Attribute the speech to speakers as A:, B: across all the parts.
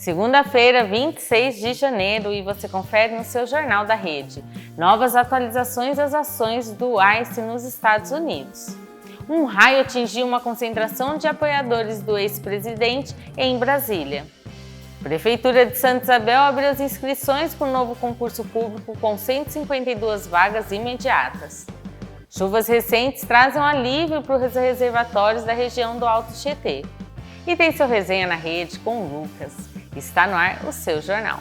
A: Segunda-feira, 26 de janeiro, e você confere no seu Jornal da Rede. Novas atualizações das ações do ICE nos Estados Unidos. Um raio atingiu uma concentração de apoiadores do ex-presidente em Brasília. Prefeitura de Santa Isabel abriu as inscrições para o novo concurso público com 152 vagas imediatas. Chuvas recentes trazem um alívio para os reservatórios da região do Alto Tietê. E tem seu resenha na rede com o Lucas. Está no ar o seu jornal.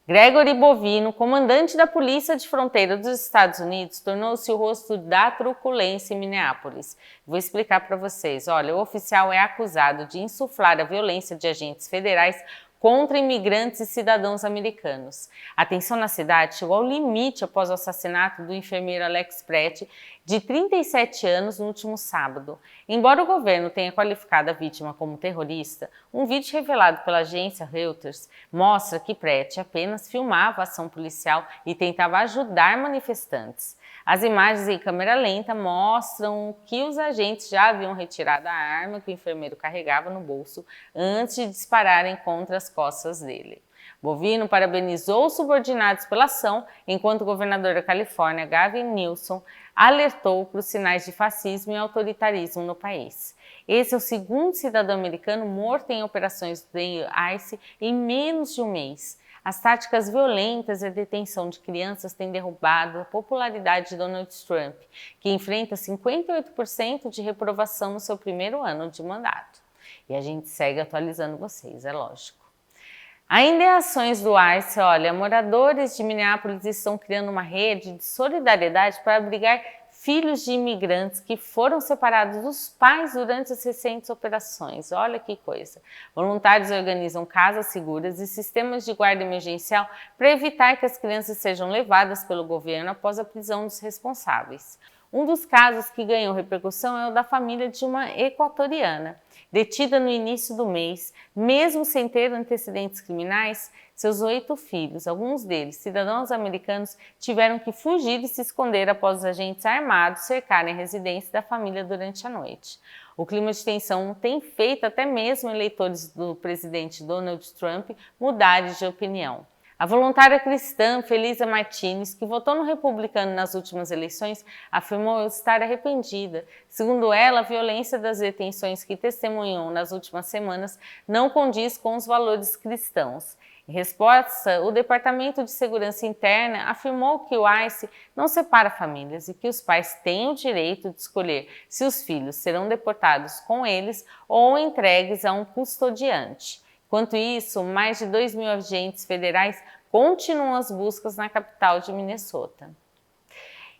A: Gregory Bovino, comandante da Polícia de Fronteira dos Estados Unidos, tornou-se o rosto da truculência em Minneapolis. Vou explicar para vocês. Olha, o oficial é acusado de insuflar a violência de agentes federais contra imigrantes e cidadãos americanos. A tensão na cidade chegou ao limite após o assassinato do enfermeiro Alex Pratt, de 37 anos, no último sábado. Embora o governo tenha qualificado a vítima como terrorista, um vídeo revelado pela agência Reuters mostra que Pratt apenas filmava a ação policial e tentava ajudar manifestantes. As imagens em câmera lenta mostram que os agentes já haviam retirado a arma que o enfermeiro carregava no bolso antes de dispararem contra as costas dele. Bovino parabenizou os subordinados pela ação, enquanto o governador da Califórnia, Gavin Newsom, alertou para os sinais de fascismo e autoritarismo no país. Esse é o segundo cidadão americano morto em operações do ICE em menos de um mês. As táticas violentas e a detenção de crianças têm derrubado a popularidade de Donald Trump, que enfrenta 58% de reprovação no seu primeiro ano de mandato. E a gente segue atualizando vocês, é lógico. Ainda em ações do ICE, olha, moradores de Minneapolis estão criando uma rede de solidariedade para abrigar filhos de imigrantes que foram separados dos pais durante as recentes operações. Olha que coisa! Voluntários organizam casas seguras e sistemas de guarda emergencial para evitar que as crianças sejam levadas pelo governo após a prisão dos responsáveis. Um dos casos que ganhou repercussão é o da família de uma equatoriana. Detida no início do mês, mesmo sem ter antecedentes criminais, seus 8 filhos, alguns deles cidadãos americanos, tiveram que fugir e se esconder após os agentes armados cercarem a residência da família durante a noite. O clima de tensão tem feito até mesmo eleitores do presidente Donald Trump mudarem de opinião. A voluntária cristã Felisa Martinez, que votou no republicano nas últimas eleições, afirmou estar arrependida. Segundo ela, a violência das detenções que testemunhou nas últimas semanas não condiz com os valores cristãos. Em resposta, o Departamento de Segurança Interna afirmou que o ICE não separa famílias e que os pais têm o direito de escolher se os filhos serão deportados com eles ou entregues a um custodiante. Enquanto isso, mais de 2.000 agentes federais continuam as buscas na capital de Minnesota.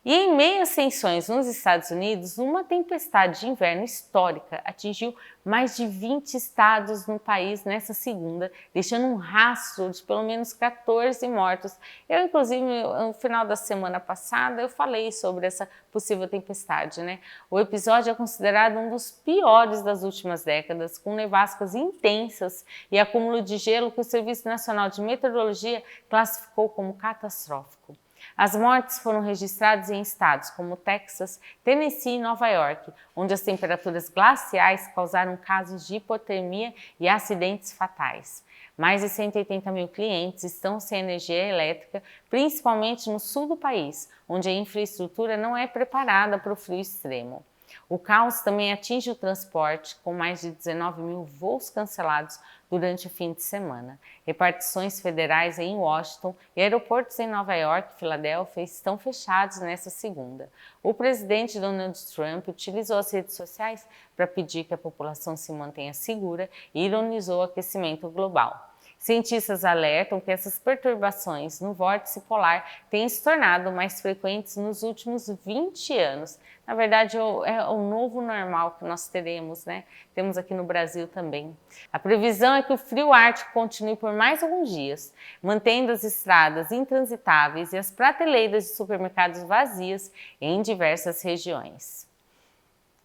A: E em meio às tensões nos Estados Unidos, uma tempestade de inverno histórica atingiu mais de 20 estados no país nessa segunda, deixando um rastro de pelo menos 14 mortos. Inclusive, no final da semana passada, eu falei sobre essa possível tempestade, né? O episódio é considerado um dos piores das últimas décadas, com nevascas intensas e acúmulo de gelo que o Serviço Nacional de Meteorologia classificou como catastrófico. As mortes foram registradas em estados como Texas, Tennessee e Nova York, onde as temperaturas glaciais causaram casos de hipotermia e acidentes fatais. Mais de 180 mil clientes estão sem energia elétrica, principalmente no sul do país, onde a infraestrutura não é preparada para o frio extremo. O caos também atinge o transporte, com mais de 19 mil voos cancelados durante o fim de semana. Repartições federais em Washington e aeroportos em Nova York e Filadélfia estão fechados nesta segunda. O presidente Donald Trump utilizou as redes sociais para pedir que a população se mantenha segura e ironizou o aquecimento global. Cientistas alertam que essas perturbações no vórtice polar têm se tornado mais frequentes nos últimos 20 anos. Na verdade, é o novo normal que nós teremos, né? Temos aqui no Brasil também. A previsão é que o frio ártico continue por mais alguns dias, mantendo as estradas intransitáveis e as prateleiras de supermercados vazias em diversas regiões.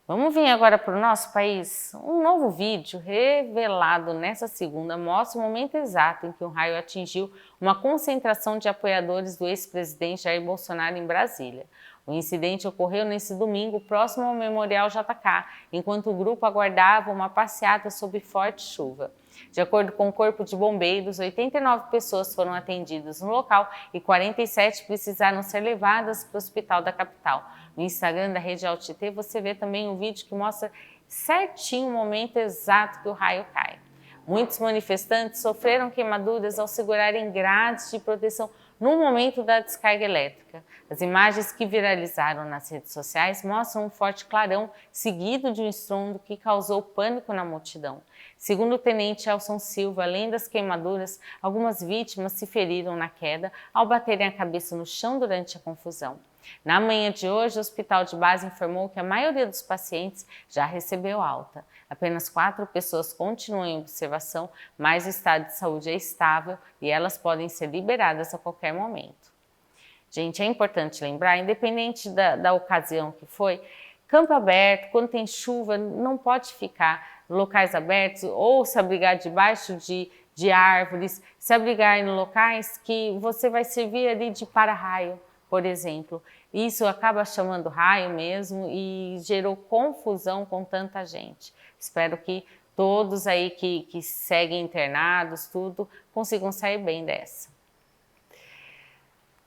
A: Vamos vir agora para o nosso país? Um novo vídeo revelado nesta segunda mostra o momento exato em que um raio atingiu uma concentração de apoiadores do ex-presidente Jair Bolsonaro em Brasília. O incidente ocorreu nesse domingo próximo ao Memorial JK, enquanto o grupo aguardava uma passeata sob forte chuva. De acordo com o Corpo de Bombeiros, 89 pessoas foram atendidas no local e 47 precisaram ser levadas para o hospital da capital. No Instagram da Rede AltT você vê também um vídeo que mostra certinho o momento exato que o raio cai. Muitos manifestantes sofreram queimaduras ao segurarem grades de proteção no momento da descarga elétrica. As imagens que viralizaram nas redes sociais mostram um forte clarão seguido de um estrondo que causou pânico na multidão. Segundo o tenente Elson Silva, além das queimaduras, algumas vítimas se feriram na queda ao baterem a cabeça no chão durante a confusão. Na manhã de hoje, o hospital de base informou que a maioria dos pacientes já recebeu alta. Apenas 4 pessoas continuam em observação, mas o estado de saúde é estável e elas podem ser liberadas a qualquer momento. Gente, é importante lembrar, independente da ocasião que foi, campo aberto, quando tem chuva, não pode ficar em locais abertos ou se abrigar debaixo de árvores, se abrigar em locais que você vai servir ali de para-raio, por exemplo. Isso acaba chamando raio mesmo e gerou confusão com tanta gente. Espero que todos aí que seguem internados, tudo, consigam sair bem dessa.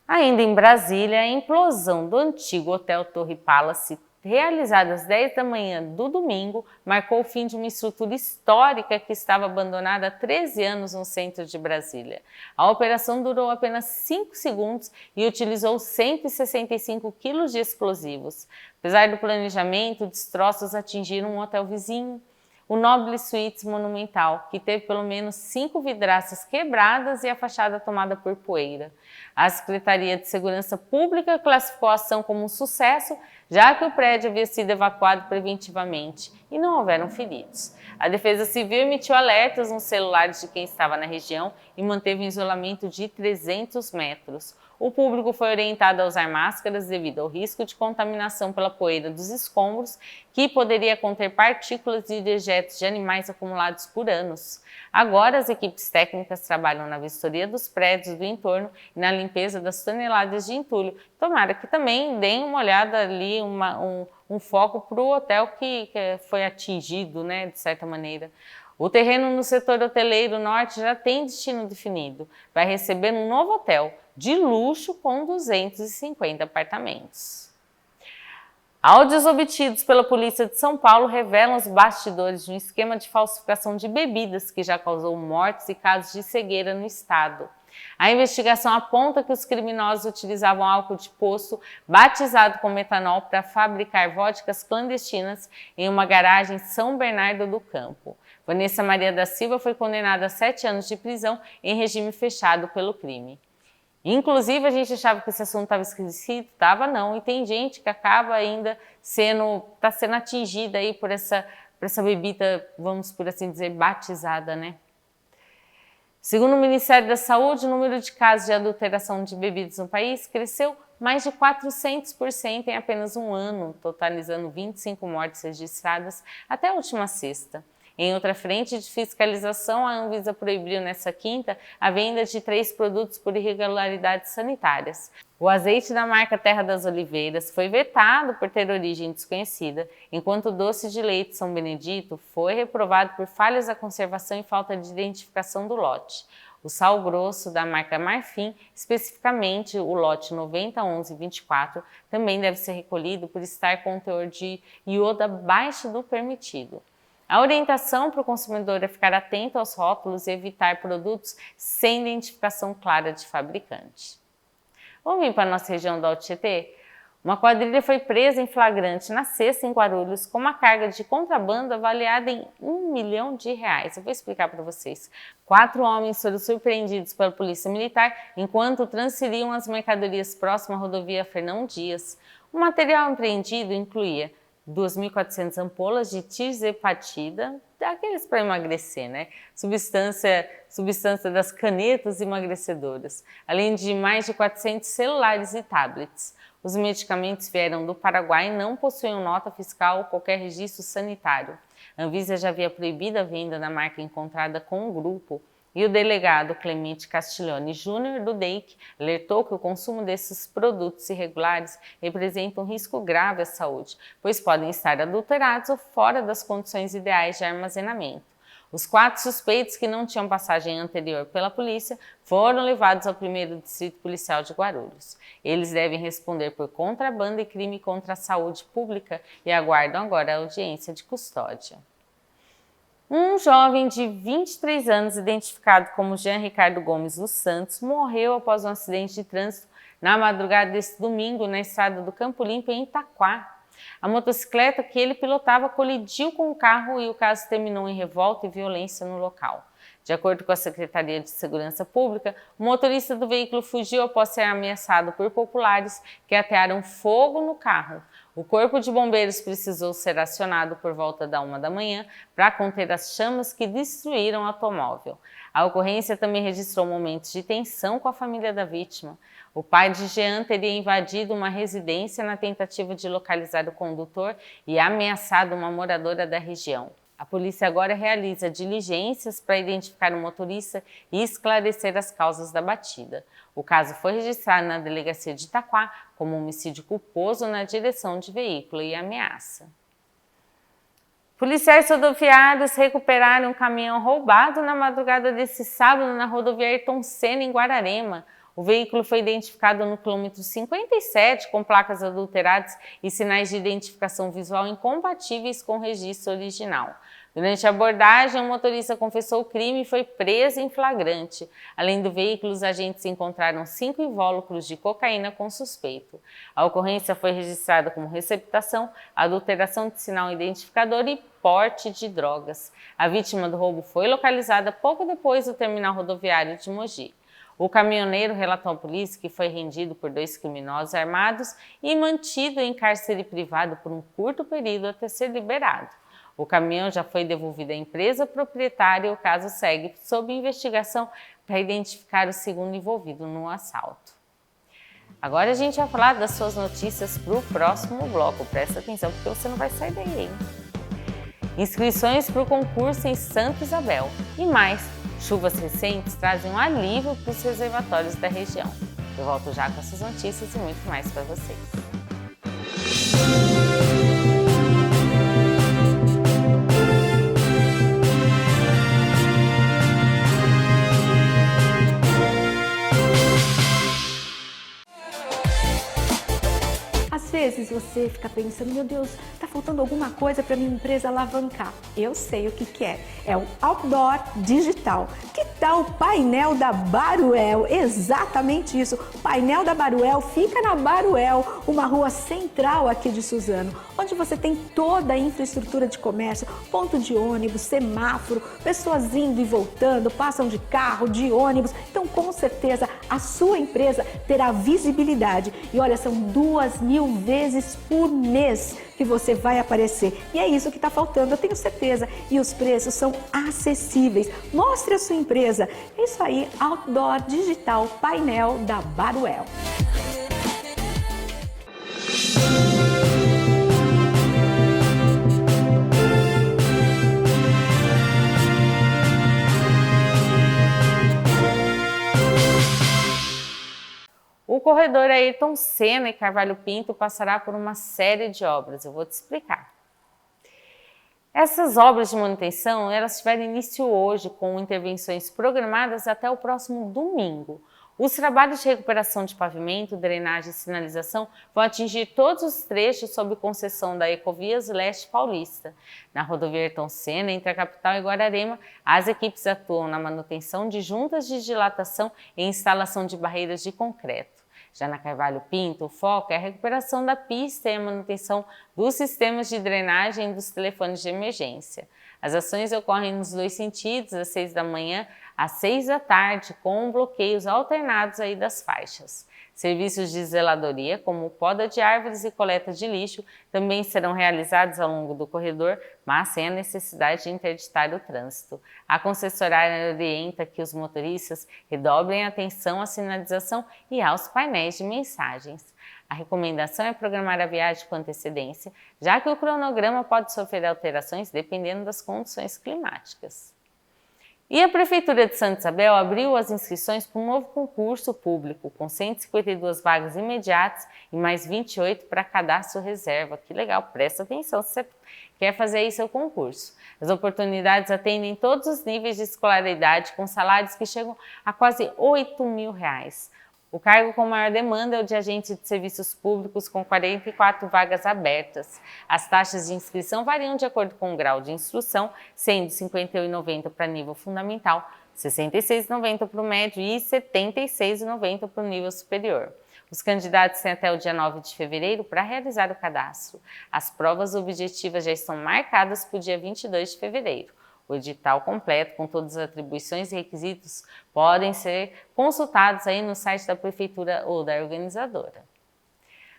A: Ainda em Brasília, a implosão do antigo Hotel Torre Palace, realizada às 10 da manhã do domingo, marcou o fim de uma estrutura histórica que estava abandonada há 13 anos no centro de Brasília. A operação durou apenas 5 segundos e utilizou 165 quilos de explosivos. Apesar do planejamento, destroços atingiram um hotel vizinho, o Noble Suites Monumental, que teve pelo menos 5 vidraças quebradas e a fachada tomada por poeira. A Secretaria de Segurança Pública classificou a ação como um sucesso, já que o prédio havia sido evacuado preventivamente e não houveram feridos. A Defesa Civil emitiu alertas nos celulares de quem estava na região e manteve um isolamento de 300 metros. O público foi orientado a usar máscaras devido ao risco de contaminação pela poeira dos escombros, que poderia conter partículas e dejetos de animais acumulados por anos. Agora, as equipes técnicas trabalham na vistoria dos prédios do entorno e na limpeza das toneladas de entulho. Tomara que também deem uma olhada ali, um foco para o hotel que foi atingido, né, de certa maneira. O terreno no setor hoteleiro norte já tem destino definido. Vai receber um novo hotel de luxo com 250 apartamentos. Áudios obtidos pela Polícia de São Paulo revelam os bastidores de um esquema de falsificação de bebidas que já causou mortes e casos de cegueira no estado. A investigação aponta que os criminosos utilizavam álcool de poço batizado com metanol para fabricar vodkas clandestinas em uma garagem em São Bernardo do Campo. Vanessa Maria da Silva foi condenada a 7 anos de prisão em regime fechado pelo crime. Inclusive, a gente achava que esse assunto estava esquecido, estava não, e tem gente que acaba ainda sendo atingida aí por essa bebida, vamos por assim dizer, batizada, né? Segundo o Ministério da Saúde, o número de casos de adulteração de bebidas no país cresceu mais de 400% em apenas um ano, totalizando 25 mortes registradas até a última sexta. Em outra frente de fiscalização, a Anvisa proibiu nesta quinta a venda de 3 produtos por irregularidades sanitárias. O azeite da marca Terra das Oliveiras foi vetado por ter origem desconhecida, enquanto o doce de leite São Benedito foi reprovado por falhas da conservação e falta de identificação do lote. O sal grosso da marca Marfim, especificamente o lote 901124, também deve ser recolhido por estar com teor de iodo abaixo do permitido. A orientação para o consumidor é ficar atento aos rótulos e evitar produtos sem identificação clara de fabricante. Vamos vir para a nossa região do Alto Tietê? Uma quadrilha foi presa em flagrante na sexta em Guarulhos com uma carga de contrabando avaliada em R$1 milhão. Eu vou explicar para vocês. 4 homens foram surpreendidos pela Polícia Militar enquanto transferiam as mercadorias próximas à rodovia Fernão Dias. O material apreendido incluía 2.400 ampolas de tirzepatida, aqueles para emagrecer, né? Substância das canetas emagrecedoras, além de mais de 400 celulares e tablets. Os medicamentos vieram do Paraguai e não possuíam nota fiscal ou qualquer registro sanitário. A Anvisa já havia proibido a venda da marca encontrada com o grupo, e o delegado Clemente Castiglione Júnior do DEIC alertou que o consumo desses produtos irregulares representa um risco grave à saúde, pois podem estar adulterados ou fora das condições ideais de armazenamento. Os 4 suspeitos que não tinham passagem anterior pela polícia foram levados ao 1º Distrito Policial de Guarulhos. Eles devem responder por contrabando e crime contra a saúde pública e aguardam agora a audiência de custódia. Um jovem de 23 anos, identificado como Jean Ricardo Gomes dos Santos, morreu após um acidente de trânsito na madrugada deste domingo na estrada do Campo Limpo, em Itaquá. A motocicleta que ele pilotava colidiu com o carro e o caso terminou em revolta e violência no local. De acordo com a Secretaria de Segurança Pública, o motorista do veículo fugiu após ser ameaçado por populares que atearam fogo no carro. O Corpo de Bombeiros precisou ser acionado por volta da 1 da manhã para conter as chamas que destruíram o automóvel. A ocorrência também registrou momentos de tensão com a família da vítima. O pai de Jean teria invadido uma residência na tentativa de localizar o condutor e ameaçado uma moradora da região. A polícia agora realiza diligências para identificar o motorista e esclarecer as causas da batida. O caso foi registrado na delegacia de Itaquá como homicídio culposo na direção de veículo e ameaça. Policiais rodoviários recuperaram um caminhão roubado na madrugada desse sábado na rodovia Ayrton Senna, em Guararema. O veículo foi identificado no quilômetro 57 com placas adulteradas e sinais de identificação visual incompatíveis com o registro original. Durante a abordagem, o motorista confessou o crime e foi preso em flagrante. Além do veículo, os agentes encontraram 5 invólucros de cocaína com suspeito. A ocorrência foi registrada como receptação, adulteração de sinal identificador e porte de drogas. A vítima do roubo foi localizada pouco depois do terminal rodoviário de Mogi. O caminhoneiro relatou à polícia que foi rendido por 2 criminosos armados e mantido em cárcere privado por um curto período até ser liberado. O caminhão já foi devolvido à empresa proprietária e o caso segue sob investigação para identificar o segundo envolvido no assalto. Agora a gente vai falar das suas notícias para o próximo bloco. Presta atenção porque você não vai sair daí, hein? Inscrições para o concurso em Santa Isabel e mais. Chuvas recentes trazem um alívio para os reservatórios da região. Eu volto já com essas notícias e muito mais para vocês.
B: Às vezes você fica pensando, meu Deus, está faltando alguma coisa para minha empresa alavancar. Eu sei o que é. É o outdoor digital. Que tal o painel da Baruel? Exatamente isso. O painel da Baruel fica na Baruel, uma rua central aqui de Suzano, onde você tem toda a infraestrutura de comércio, ponto de ônibus, semáforo, pessoas indo e voltando, passam de carro, de ônibus. Então, com certeza, a sua empresa terá visibilidade. E olha, são 2.000 vezes por mês que você vai aparecer. E é isso que está faltando, eu tenho certeza. E os preços são acessíveis. Mostre a sua empresa. É isso aí, Outdoor Digital Painel da Baruel.
A: O corredor Ayrton Senna e Carvalho Pinto passará por uma série de obras, eu vou te explicar. Essas obras de manutenção, elas tiveram início hoje com intervenções programadas até o próximo domingo. Os trabalhos de recuperação de pavimento, drenagem e sinalização vão atingir todos os trechos sob concessão da Ecovias Leste Paulista. Na rodovia Ayrton Senna, entre a capital e Guararema, as equipes atuam na manutenção de juntas de dilatação e instalação de barreiras de concreto. Já na Carvalho Pinto, o foco é a recuperação da pista e a manutenção dos sistemas de drenagem e dos telefones de emergência. As ações ocorrem nos 2 sentidos, às 6 da manhã às 6 da tarde, com bloqueios alternados aí das faixas. Serviços de zeladoria, como poda de árvores e coleta de lixo, também serão realizados ao longo do corredor, mas sem a necessidade de interditar o trânsito. A concessionária orienta que os motoristas redobrem a atenção à sinalização e aos painéis de mensagens. A recomendação é programar a viagem com antecedência, já que o cronograma pode sofrer alterações dependendo das condições climáticas. E a Prefeitura de Santa Isabel abriu as inscrições para um novo concurso público, com 152 vagas imediatas e mais 28 para cadastro reserva. Que legal, presta atenção se você quer fazer aí seu concurso. As oportunidades atendem todos os níveis de escolaridade, com salários que chegam a quase R$8.000. O cargo com maior demanda é o de agente de serviços públicos, com 44 vagas abertas. As taxas de inscrição variam de acordo com o grau de instrução, sendo R$ 51,90 para nível fundamental, R$ 66,90 para o médio e R$ 76,90 para o nível superior. Os candidatos têm até o dia 9 de fevereiro para realizar o cadastro. As provas objetivas já estão marcadas para o dia 22 de fevereiro. O edital completo, com todas as atribuições e requisitos, podem ser consultados aí no site da Prefeitura ou da organizadora.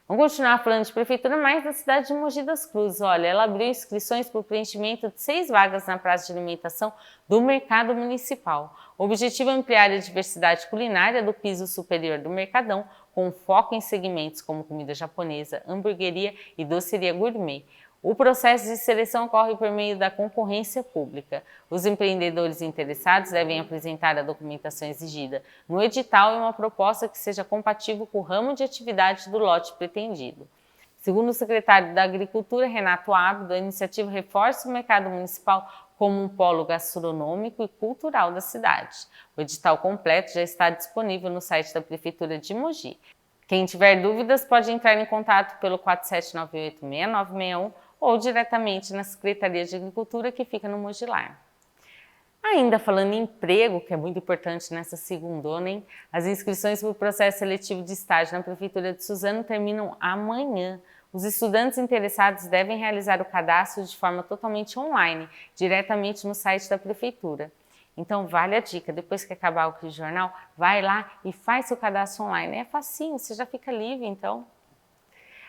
A: Vamos continuar falando de Prefeitura, mais da cidade de Mogi das Cruzes. Olha, ela abriu inscrições para o preenchimento de 6 vagas na praça de alimentação do Mercado Municipal. O objetivo é ampliar a diversidade culinária do piso superior do Mercadão, com foco em segmentos como comida japonesa, hamburgueria e doceria gourmet. O processo de seleção ocorre por meio da concorrência pública. Os empreendedores interessados devem apresentar a documentação exigida no edital e uma proposta que seja compatível com o ramo de atividade do lote pretendido. Segundo o secretário da Agricultura, Renato Ábido, a iniciativa reforça o mercado municipal como um polo gastronômico e cultural da cidade. O edital completo já está disponível no site da Prefeitura de Mogi. Quem tiver dúvidas pode entrar em contato pelo 47986961 ou diretamente na Secretaria de Agricultura, que fica no Mogilar. Ainda falando em emprego, que é muito importante nessa segundona, hein? As inscrições para o processo seletivo de estágio na Prefeitura de Suzano terminam amanhã. Os estudantes interessados devem realizar o cadastro de forma totalmente online, diretamente no site da Prefeitura. Então, vale a dica, depois que acabar o jornal, vai lá e faz seu cadastro online. É facinho, você já fica livre, então.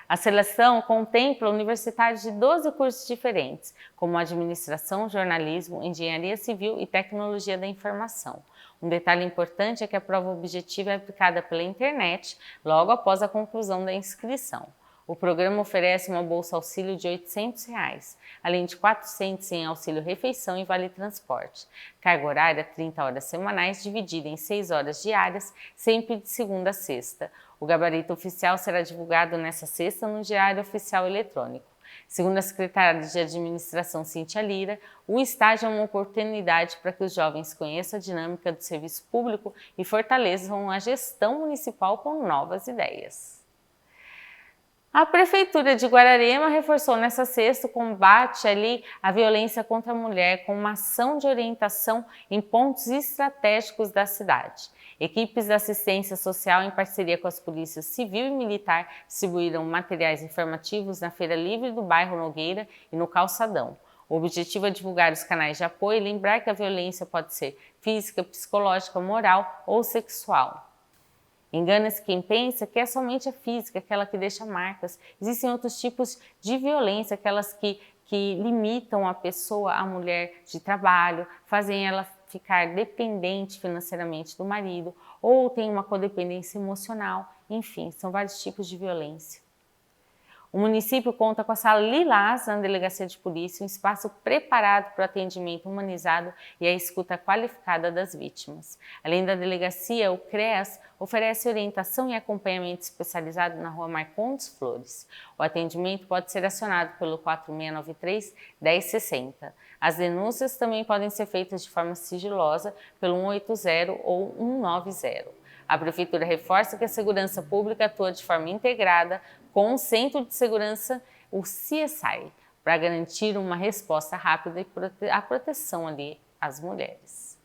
A: A seleção contempla universitários de 12 cursos diferentes, como administração, jornalismo, engenharia civil e tecnologia da informação. Um detalhe importante é que a prova objetiva é aplicada pela internet logo após a conclusão da inscrição. O programa oferece uma bolsa auxílio de R$ 800, além de R$ 400 em auxílio refeição e vale transporte. Carga horária 30 horas semanais, dividida em 6 horas diárias, sempre de segunda a sexta. O gabarito oficial será divulgado nesta sexta no Diário Oficial Eletrônico. Segundo a secretária de Administração, Cíntia Lira, o estágio é uma oportunidade para que os jovens conheçam a dinâmica do serviço público e fortaleçam a gestão municipal com novas ideias. A Prefeitura de Guararema reforçou nesta sexta o combate à violência contra a mulher com uma ação de orientação em pontos estratégicos da cidade. Equipes da assistência social, em parceria com as polícias civil e militar, distribuíram materiais informativos na Feira Livre do bairro Nogueira e no Calçadão. O objetivo é divulgar os canais de apoio e lembrar que a violência pode ser física, psicológica, moral ou sexual. Engana-se quem pensa que é somente a física, aquela que deixa marcas. Existem outros tipos de violência, aquelas que limitam a pessoa, a mulher, de trabalho, fazem ela ficar dependente financeiramente do marido, ou tem uma codependência emocional, enfim, são vários tipos de violência. O município conta com a Sala Lilás na Delegacia de Polícia, um espaço preparado para o atendimento humanizado e a escuta qualificada das vítimas. Além da delegacia, o CREAS oferece orientação e acompanhamento especializado na Rua Marcondes Flores. O atendimento pode ser acionado pelo 4693-1060. As denúncias também podem ser feitas de forma sigilosa pelo 180 ou 190. A Prefeitura reforça que a segurança pública atua de forma integrada com o Centro de Segurança, o CSI, para garantir uma resposta rápida e a proteção às mulheres.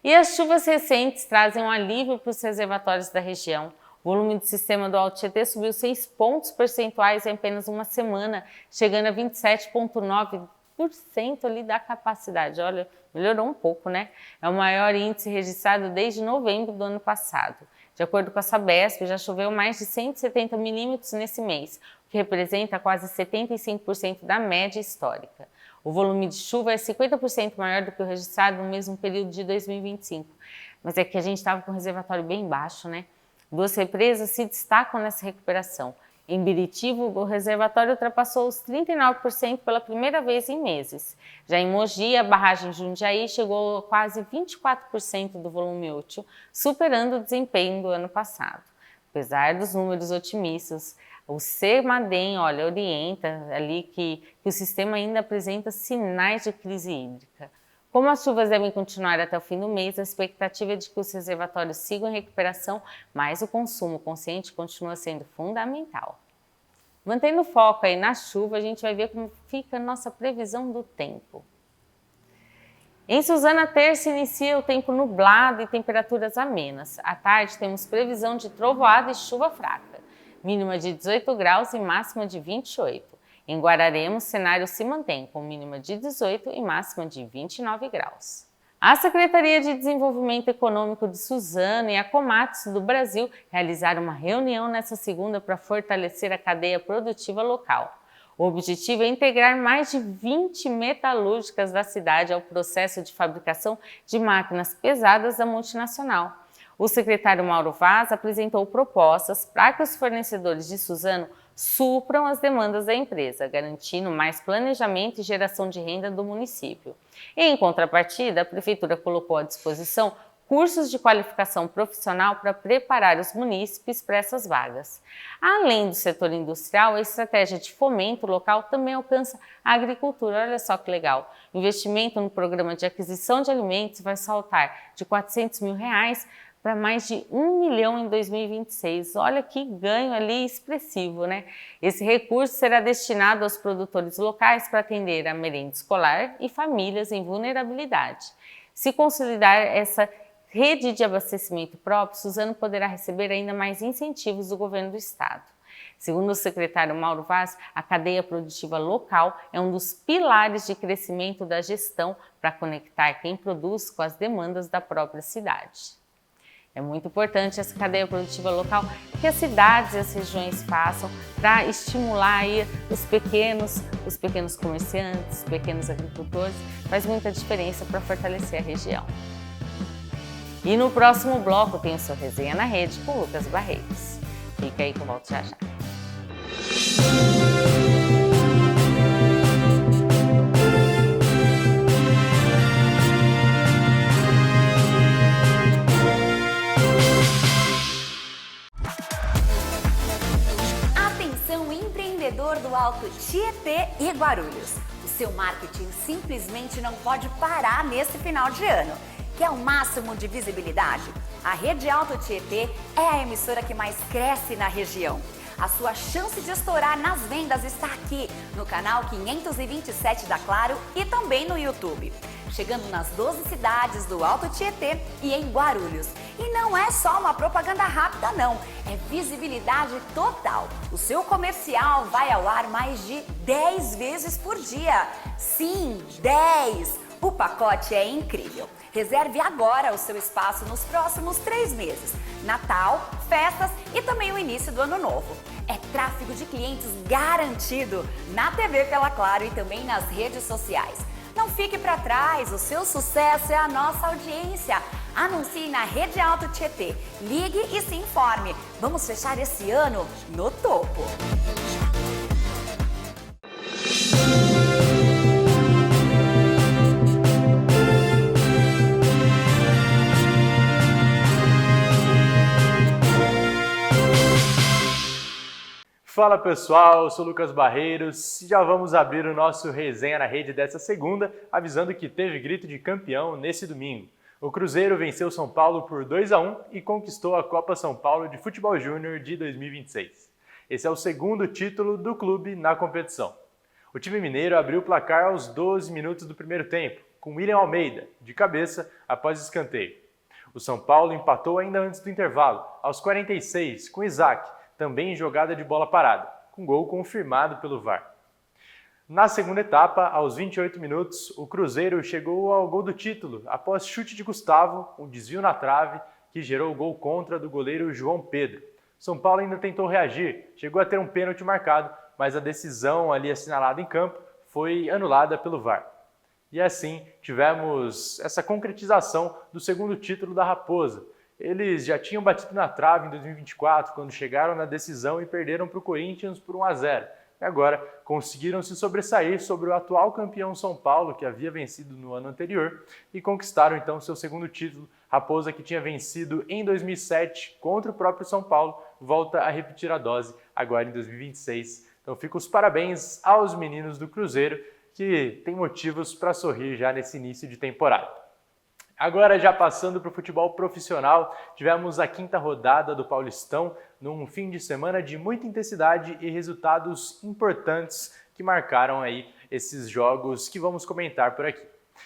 A: E as chuvas recentes trazem um alívio para os reservatórios da região. O volume do sistema do Alto Tietê subiu 6 pontos percentuais em apenas uma semana, chegando a 27,9 10% ali da capacidade. Olha, melhorou um pouco, né? É o maior índice registrado desde novembro do ano passado. De acordo com a Sabesp, já choveu mais de 170 milímetros nesse mês, o que representa quase 75% da média histórica. O volume de chuva é 50% maior do que o registrado no mesmo período de 2025. Mas é que a gente estava com o reservatório bem baixo, né? 2 represas se destacam nessa recuperação. Em Biritiba, o reservatório ultrapassou os 39% pela primeira vez em meses. Já em Mogi, a barragem Jundiaí chegou a quase 24% do volume útil, superando o desempenho do ano passado. Apesar dos números otimistas, o CEMADEM, orienta ali que o sistema ainda apresenta sinais de crise hídrica. Como as chuvas devem continuar até o fim do mês, a expectativa é de que os reservatórios sigam em recuperação, mas o consumo consciente continua sendo fundamental. Mantendo o foco aí na chuva, a gente vai ver como fica a nossa previsão do tempo. Em Suzana, terça inicia o tempo nublado e temperaturas amenas. À tarde temos previsão de trovoada e chuva fraca, mínima de 18 graus e máxima de 28. Em Guararema, o cenário se mantém com mínima de 18 e máxima de 29 graus. A Secretaria de Desenvolvimento Econômico de Suzano e a Komatsu do Brasil realizaram uma reunião nesta segunda para fortalecer a cadeia produtiva local. O objetivo é integrar mais de 20 metalúrgicas da cidade ao processo de fabricação de máquinas pesadas da multinacional. O secretário Mauro Vaz apresentou propostas para que os fornecedores de Suzano supram as demandas da empresa, garantindo mais planejamento e geração de renda do município. Em contrapartida, a Prefeitura colocou à disposição cursos de qualificação profissional para preparar os munícipes para essas vagas. Além do setor industrial, a estratégia de fomento local também alcança a agricultura. Olha só que legal! O investimento no programa de aquisição de alimentos vai saltar de R$400 mil para mais de 1 milhão em 2026. Olha que ganho ali expressivo, né? Esse recurso será destinado aos produtores locais para atender a merenda escolar e famílias em vulnerabilidade. Se consolidar essa rede de abastecimento próprio, Suzano poderá receber ainda mais incentivos do governo do estado. Segundo o secretário Mauro Vaz, a cadeia produtiva local é um dos pilares de crescimento da gestão para conectar quem produz com as demandas da própria cidade. É muito importante essa cadeia produtiva local que as cidades e as regiões façam para estimular aí os pequenos comerciantes, os pequenos agricultores. Faz muita diferença para fortalecer a região. E no próximo bloco tem o seu Resenha na Rede com Lucas Barreiros. Fica aí que eu volto já já.
C: Do Alto Tietê e Guarulhos. O seu marketing simplesmente não pode parar nesse final de ano. Quer o máximo de visibilidade? A Rede Alto Tietê é a emissora que mais cresce na região. A sua chance de estourar nas vendas está aqui, no canal 527 da Claro e também no YouTube. Chegando nas 12 cidades do Alto Tietê e em Guarulhos. E não é só uma propaganda rápida não, é visibilidade total. O seu comercial vai ao ar mais de 10 vezes por dia. Sim, 10! O pacote é incrível. Reserve agora o seu espaço nos próximos 3 meses. Natal, festas e também o início do ano novo. É tráfego de clientes garantido na TV pela Claro e também nas redes sociais. Não fique para trás, o seu sucesso é a nossa audiência. Anuncie na Rede Alto Tietê. Ligue e se informe. Vamos fechar esse ano no topo.
D: Fala pessoal, eu sou Lucas Barreiros. Já vamos abrir o nosso Resenha na Rede dessa segunda, avisando que teve grito de campeão nesse domingo. O Cruzeiro venceu o São Paulo por 2-1 e conquistou a Copa São Paulo de Futebol Júnior de 2026. Esse é o segundo título do clube na competição. O time mineiro abriu o placar aos 12 minutos do primeiro tempo, com William Almeida, de cabeça, após escanteio. O São Paulo empatou ainda antes do intervalo, aos 46, com Isaac, também em jogada de bola parada, com gol confirmado pelo VAR. Na segunda etapa, aos 28 minutos, o Cruzeiro chegou ao gol do título após chute de Gustavo, um desvio na trave que gerou o gol contra do goleiro João Pedro. São Paulo ainda tentou reagir, chegou a ter um pênalti marcado, mas a decisão ali assinalada em campo foi anulada pelo VAR. E assim tivemos essa concretização do segundo título da Raposa. Eles já tinham batido na trave em 2024, quando chegaram na decisão e perderam para o Corinthians por 1-0. E agora conseguiram se sobressair sobre o atual campeão São Paulo, que havia vencido no ano anterior, e conquistaram então seu segundo título. Raposa, que tinha vencido em 2007 contra o próprio São Paulo, volta a repetir a dose agora em 2026. Então fica os parabéns aos meninos do Cruzeiro, que têm motivos para sorrir já nesse início de temporada. Agora, já passando para o futebol profissional, tivemos a 5ª rodada do Paulistão, num fim de semana de muita intensidade e resultados importantes que marcaram aí esses jogos que vamos comentar por aqui.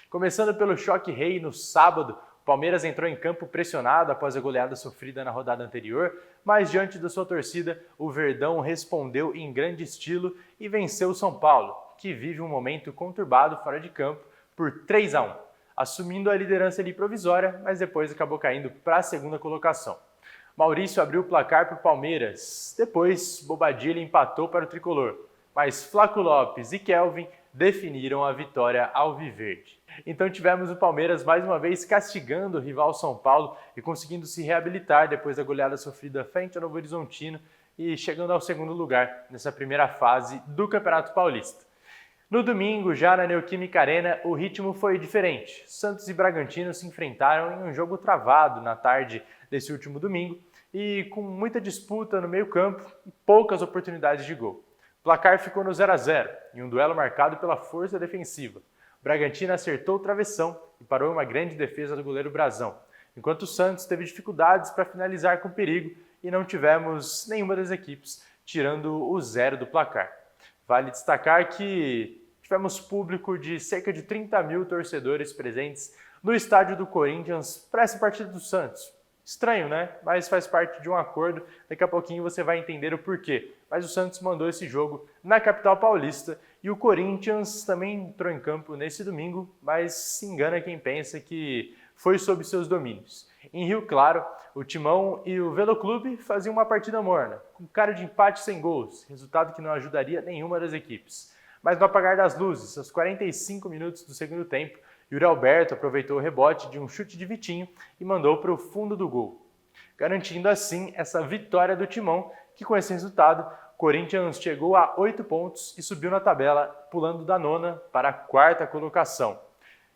D: Começando pelo Choque Rei, no sábado, o Palmeiras entrou em campo pressionado após a goleada sofrida na rodada anterior, mas diante da sua torcida, o Verdão respondeu em grande estilo e venceu o São Paulo, que vive um momento conturbado fora de campo, por 3-1. Assumindo a liderança ali provisória, mas depois acabou caindo para a segunda colocação. Maurício abriu o placar para o Palmeiras, depois Bobadilla empatou para o Tricolor, mas Flaco Lopes e Kelvin definiram a vitória alviverde. Então tivemos o Palmeiras mais uma vez castigando o rival São Paulo e conseguindo se reabilitar depois da goleada sofrida frente ao Novo Horizontino e chegando ao segundo lugar nessa primeira fase do Campeonato Paulista. No domingo, já na Neoquímica Arena, o ritmo foi diferente. Santos e Bragantino se enfrentaram em um jogo travado na tarde desse último domingo e com muita disputa no meio-campo e poucas oportunidades de gol. O placar ficou no 0-0, em um duelo marcado pela força defensiva. O Bragantino acertou o travessão e parou uma grande defesa do goleiro Brazão, enquanto o Santos teve dificuldades para finalizar com perigo e não tivemos nenhuma das equipes tirando o 0 do placar. Vale destacar que tivemos público de cerca de 30 mil torcedores presentes no estádio do Corinthians para essa partida do Santos. Estranho, né? Mas faz parte de um acordo. Daqui a pouquinho você vai entender o porquê. Mas o Santos mandou esse jogo na capital paulista e o Corinthians também entrou em campo nesse domingo, mas se engana quem pensa que foi sob seus domínios. Em Rio Claro, o Timão e o Veloclube faziam uma partida morna, com cara de empate sem gols, resultado que não ajudaria nenhuma das equipes. Mas no apagar das luzes, aos 45 minutos do segundo tempo, Yuri Alberto aproveitou o rebote de um chute de Vitinho e mandou para o fundo do gol, garantindo assim essa vitória do Timão, que com esse resultado, o Corinthians chegou a 8 pontos e subiu na tabela, pulando da 9ª para a 4ª colocação.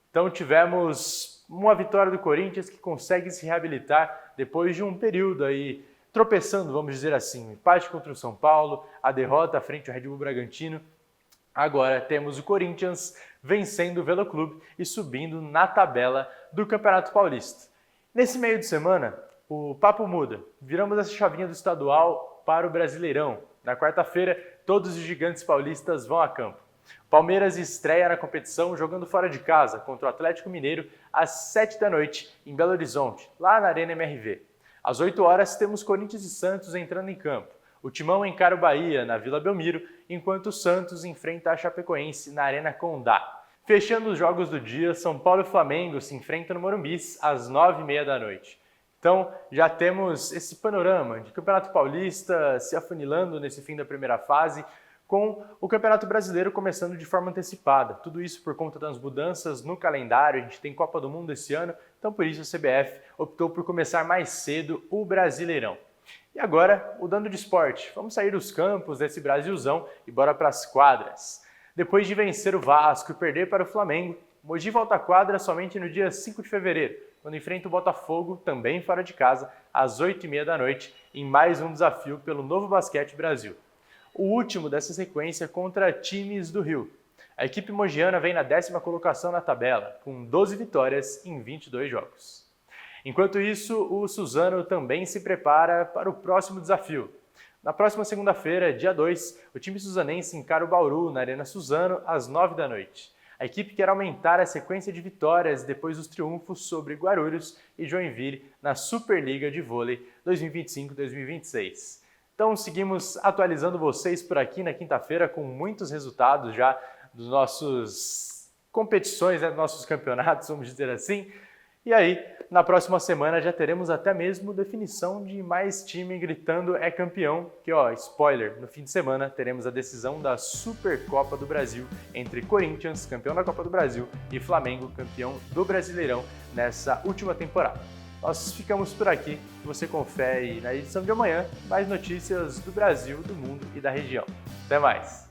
D: Então tivemos uma vitória do Corinthians que consegue se reabilitar depois de um período aí tropeçando, vamos dizer assim, um empate contra o São Paulo, a derrota frente ao Red Bull Bragantino. Agora temos o Corinthians vencendo o Veloclube e subindo na tabela do Campeonato Paulista. Nesse meio de semana, o papo muda. Viramos essa chavinha do estadual para o Brasileirão. Na quarta-feira, todos os gigantes paulistas vão a campo. Palmeiras estreia na competição jogando fora de casa contra o Atlético Mineiro às 19h em Belo Horizonte, lá na Arena MRV. Às 8h temos Corinthians e Santos entrando em campo. O Timão encara o Bahia na Vila Belmiro, enquanto o Santos enfrenta a Chapecoense na Arena Condá. Fechando os jogos do dia, São Paulo e Flamengo se enfrentam no Morumbi às 21h30. Então já temos esse panorama de Campeonato Paulista se afunilando nesse fim da primeira fase, com o Campeonato Brasileiro começando de forma antecipada. Tudo isso por conta das mudanças no calendário. A gente tem Copa do Mundo esse ano, então por isso a CBF optou por começar mais cedo o Brasileirão. E agora, mudando de esporte, vamos sair dos campos desse Brasilzão e bora para as quadras. Depois de vencer o Vasco e perder para o Flamengo, Mogi volta à quadra somente no dia 5 de fevereiro, quando enfrenta o Botafogo, também fora de casa, às 20h30, em mais um desafio pelo Novo Basquete Brasil. O último dessa sequência contra times do Rio. A equipe mogiana vem na 10ª colocação na tabela, com 12 vitórias em 22 jogos. Enquanto isso, o Suzano também se prepara para o próximo desafio. Na próxima segunda-feira, dia 2, o time suzanense encara o Bauru na Arena Suzano às 21h. A equipe quer aumentar a sequência de vitórias depois dos triunfos sobre Guarulhos e Joinville na Superliga de Vôlei 2025-2026. Então seguimos atualizando vocês por aqui na quinta-feira com muitos resultados já dos nossos competições, né, dos nossos campeonatos, vamos dizer assim. E aí, na próxima semana já teremos até mesmo definição de mais time gritando é campeão, que ó, spoiler, no fim de semana teremos a decisão da Supercopa do Brasil entre Corinthians, campeão da Copa do Brasil, e Flamengo, campeão do Brasileirão nessa última temporada. Nós ficamos por aqui, você confere na edição de amanhã mais notícias do Brasil, do mundo e da região. Até mais!